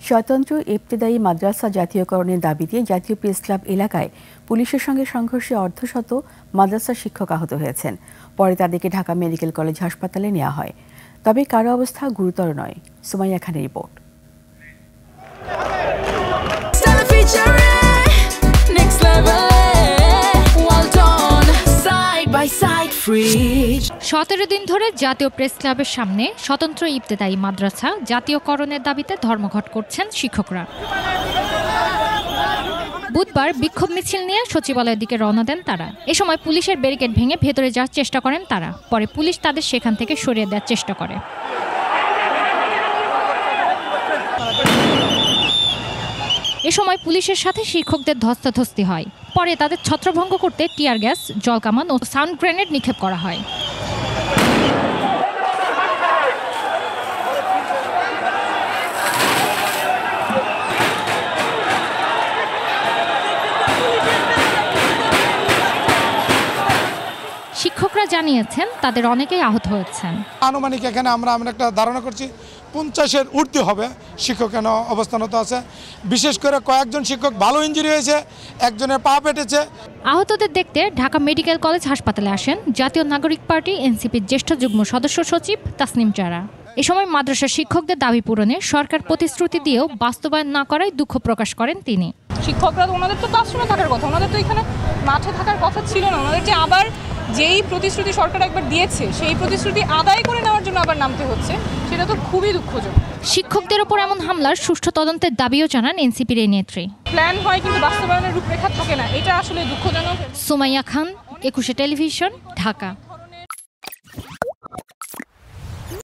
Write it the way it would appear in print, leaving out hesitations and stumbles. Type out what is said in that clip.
স্বতন্ত্র ইবতেদায়ী মাদ্রাসা জাতীয়করণের দাবিতে জাতীয় প্রেস ক্লাব এলাকায় পুলিশের সঙ্গে সংঘর্ষে অর্ধশত মাদ্রাসা শিক্ষক আহত হয়েছেন। পরে তাদেরকে ঢাকা মেডিকেল কলেজ হাসপাতালে নেওয়া হয়, তবে কারো অবস্থা গুরুতর নয়। সুমাইয়া খানের রিপোর্ট। ফ্রিজ 17 দিন ধরে জাতীয় প্রেস ক্লাবের সামনে স্বতন্ত্র ইবতেদায়ী মাদ্রাসা জাতীয়করণের দাবিতে ধর্মঘট করছেন শিক্ষকরা। বুধবার বিক্ষোভ মিছিল নিয়ে সচিবালয়ের দিকে রওনা দেন তারা। এ সময় পুলিশের ব্যারিকেড ভেঙে ভেতরে যাওয়ার চেষ্টা করেন তারা। পরে পুলিশ তাদের সেখান থেকে সরিয়ে দেওয়ার চেষ্টা করে। এ সময় পুলিশের সাথে শিক্ষকদের ধস্তাধস্তি হয়। পরে তাদের ছত্রভঙ্গ করতে টিয়ার গ্যাস, জলকামান ও সাউন্ড গ্রেনেড নিক্ষেপ করা হয়। শিক্ষকরা জানিয়েছেন তাদের অনেকেই আহত হয়েছেন। আনুমানিক এখানে আমরা একটা ধারণা করছি 50-এর ঊর্ধ্বে হবে শিক্ষক এখানে অবস্থানত আছে। বিশেষ করে কয়েকজন শিক্ষক ভালো ইনজুরি হয়েছে, একজনের পা পেটেছে। আহতদের দেখতে ঢাকা মেডিকেল কলেজ হাসপাতালে আসেন জাতীয় নাগরিক পার্টি এনসিপির জ্যেষ্ঠ যুগ্ম সদস্য সচিব তাসনিম চারা। এ সময় মাদ্রাসার শিক্ষকদের দাবি পূরণে সরকার প্রতিশ্রুতি দিয়েও বাস্তবায়ন না করায় দুঃখ প্রকাশ করেন তিনি। শিক্ষকরা ওনাদের তো ক্লাসরুমে থাকার কথা, ওনাদের তো এখানে মাঠে থাকার কথা ছিল না। ওনাদের যে আবার যেই প্রতিশ্রুতি সরকার একবার দিয়েছে সেই প্রতিশ্রুতি আদায় করে নেওয়ার জন্য আবার নামতে হচ্ছে, সেটা তো খুবই দুঃখজনক। শিক্ষকদের ওপর এমন হামলার সুষ্ঠু তদন্তের দাবিও জানান এনসিপির এই নেত্রী। প্ল্যান হয় কিন্তু বাস্তবায়নের রূপরেখা থাকে না, এটা আসলে দুঃখজনক। সুমাইয়া খান, 21 টেলিভিশন, ঢাকা।